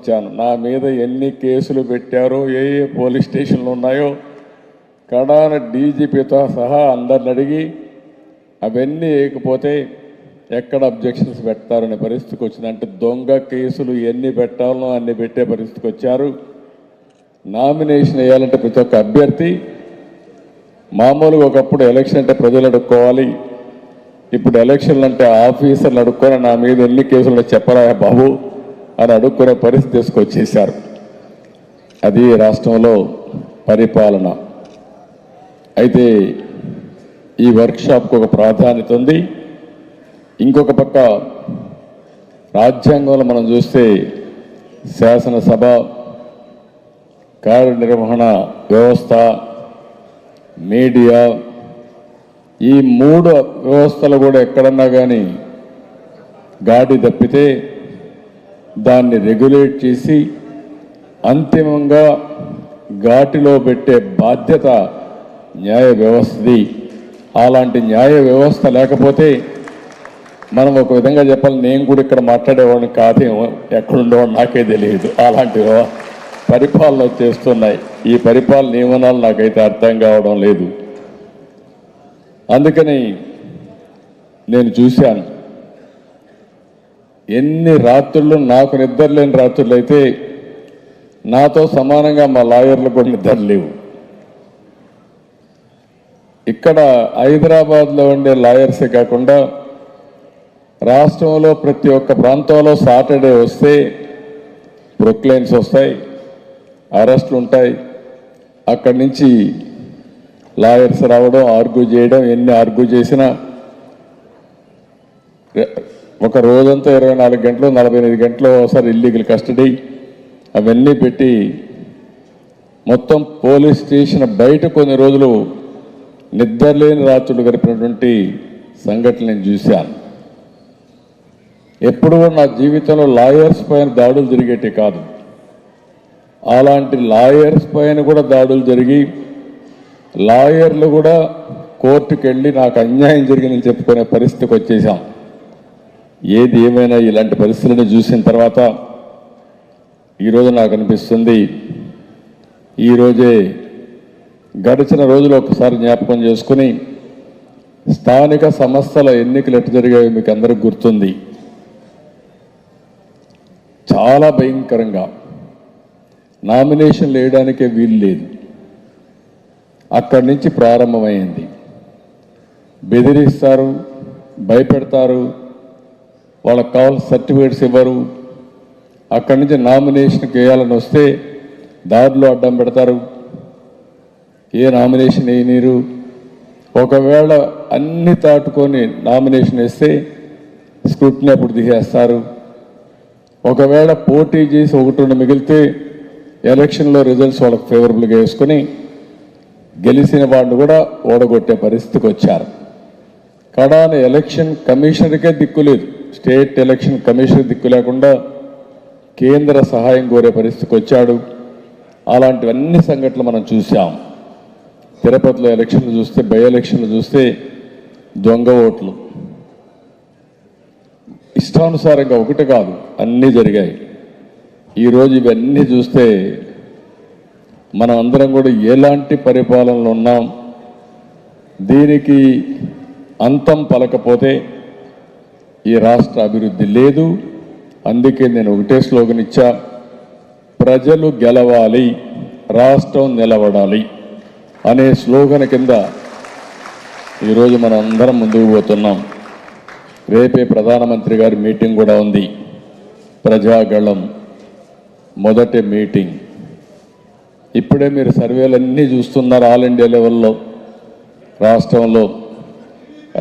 ఇచ్చాను. నా మీద ఎన్ని కేసులు పెట్టారో, ఏ ఏ పోలీస్ స్టేషన్లు ఉన్నాయో కడాన డీజీపీతో సహా అందరిని అడిగి అవన్నీ వేయకపోతే ఎక్కడ అబ్జెక్షన్స్ పెడతారనే పరిస్థితికి వచ్చిందంటే దొంగ కేసులు ఎన్ని పెట్టాలనో అన్ని పెట్టే పరిస్థితికి వచ్చారు. నామినేషన్ వేయాలంటే ప్రతి ఒక్క అభ్యర్థి మామూలుగా ఒకప్పుడు ఎలక్షన్ అంటే ప్రజలు అడుక్కోవాలి, ఇప్పుడు ఎలక్షన్లు అంటే ఆఫీసర్లు అడుక్కొని నా మీద ఎన్ని కేసులు చెప్పరా బాబు అని అడుక్కునే పరిస్థితి తీసుకొచ్చేశారు. అది రాష్ట్రంలో పరిపాలన. అయితే ఈ వర్క్షాప్కి ఒక ప్రాధాన్యత ఉంది. ఇంకొక పక్క రాజ్యాంగంలో మనం చూస్తే శాసనసభ, కార్యనిర్వహణ వ్యవస్థ, మీడియా, ఈ మూడు వ్యవస్థలు కూడా ఎక్కడన్నా కానీ గాడి తప్పితే దాన్ని రెగ్యులేట్ చేసి అంతిమంగా ఘాటిలో పెట్టే బాధ్యత న్యాయ వ్యవస్థది. అలాంటి న్యాయ వ్యవస్థ లేకపోతే మనం ఒక విధంగా చెప్పాలి, నేను కూడా ఇక్కడ మాట్లాడేవాడిని కాదేమో, ఎక్కడుండేవాడిని నాకే తెలియదు. అలాంటి పరిపాలన చేస్తున్నాయి. ఈ పరిపాలన నియమనాలు నాకైతే అర్థం కావడం లేదు. అందుకని నేను చూశాను ఎన్ని రాత్రులు, నాకు నిద్ర లేని రాత్రులు అయితే నాతో సమానంగా మా లాయర్లు కూడా నిద్ర లేవు. ఇక్కడ హైదరాబాద్లో ఉండే లాయర్సే కాకుండా రాష్ట్రంలో ప్రతి ఒక్క ప్రాంతంలో సాటర్డే వస్తే ప్రొక్లైన్స్ వస్తాయి, అరెస్టులు ఉంటాయి. అక్కడి నుంచి లాయర్స్ రావడం, ఆర్గ్యూ చేయడం, ఎన్ని ఆర్గ్యూ చేసినా ఒక రోజంతా 24 గంటలు 48 గంటలు ఒకసారి ఇల్లీగల్ కస్టడీ అవన్నీ పెట్టి మొత్తం పోలీస్ స్టేషన్ బయట కొన్ని రోజులు నిద్రలేని రాత్రులు గడిపినటువంటి సంఘటన నేను చూశాను. ఎప్పుడు కూడా నా జీవితంలో లాయర్స్ పైన దాడులు జరిగేటి కాదు. అలాంటి లాయర్స్ పైన కూడా దాడులు జరిగి లాయర్లు కూడా కోర్టుకు వెళ్ళి నాకు అన్యాయం జరిగిందని చెప్పుకునే పరిస్థితికి వచ్చేసాం. ఏది ఏమైనా ఇలాంటి పరిస్థితులను చూసిన తర్వాత ఈరోజు నాకు అనిపిస్తుంది, ఈరోజే గడిచిన రోజులు ఒకసారి జ్ఞాపకం చేసుకుని స్థానిక సంస్థల ఎన్నికలు ఎట్టు జరిగాయో మీకు అందరికి గుర్తుంది. చాలా భయంకరంగా నామినేషన్లు వేయడానికే వీలు లేదు. అక్కడి నుంచి ప్రారంభమైంది. బెదిరిస్తారు, భయపెడతారు, వాళ్ళకి కావాల్సిన సర్టిఫికేట్స్ ఇవ్వరు. అక్కడి నుంచి నామినేషన్కి వేయాలని వస్తే దారిలో అడ్డం పెడతారు, ఏ నామినేషన్ వేయనీరు. ఒకవేళ అన్ని దాటుకొని నామినేషన్ వేస్తే స్క్రూటినీ అప్పుడు తీసేస్తారు. ఒకవేళ పోటీ చేసి 1-2 మిగిలితే ఎలక్షన్లో రిజల్ట్స్ వాళ్ళకి ఫేవరబుల్గా వేసుకొని గెలిచిన వాళ్ళు కూడా ఓడగొట్టే పరిస్థితికి వచ్చారు. కడాన ఎలక్షన్ కమిషనర్కే దిక్కు లేదు, స్టేట్ ఎలక్షన్ కమిషనర్ దిక్కు లేకుండా కేంద్ర సహాయం కోరే పరిస్థితికి వచ్చాడు. అలాంటివన్నీ సంఘటనలు మనం చూసాం. తిరుపతిలో ఎలక్షన్లు చూస్తే, బై ఎలక్షన్లు చూస్తే దొంగ ఓట్లు ఇష్టానుసారంగా ఒకటి కాదు అన్నీ జరిగాయి. ఈరోజు ఇవన్నీ చూస్తే మనం అందరం కూడా ఎలాంటి పరిపాలనలో ఉన్నాం. దీనికి అంతం పలకపోతే ఈ రాష్ట్ర అభివృద్ధి లేదు. అందుకే నేను ఒకటే స్లోగన్ ఇచ్చా, ప్రజలు గెలవాలి, రాష్ట్రం నిలబడాలి అనే స్లోగన్ కింద ఈరోజు మనం అందరం ముందుకు పోతున్నాం. రేపే ప్రధానమంత్రి గారి మీటింగ్ కూడా ఉంది. ప్రజాగళం మొదటి మీటింగ్. ఇప్పుడే మీరు సర్వేలన్నీ చూస్తున్నారు. ఆల్ ఇండియా లెవెల్లో రాష్ట్రంలో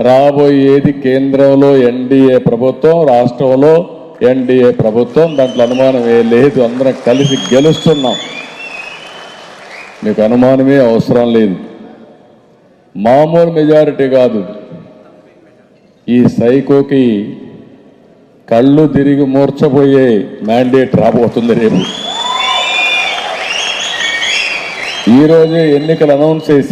రాబోయేది కేంద్రంలో ఎన్డీఏ ప్రభుత్వం, రాష్ట్రంలో ఎన్డీఏ ప్రభుత్వం. దాంట్లో అనుమానమే లేదు. అందరం కలిసి గెలుస్తున్నాం. మీకు అనుమానమే అవసరం లేదు. మామూలు మెజారిటీ కాదు. ఈ సైకోకి కళ్ళు తిరిగి మూర్చపోయే మ్యాండేట్ రాబోతుంది రేపు. ఈరోజే ఎన్నికలు అనౌన్స్ చేసి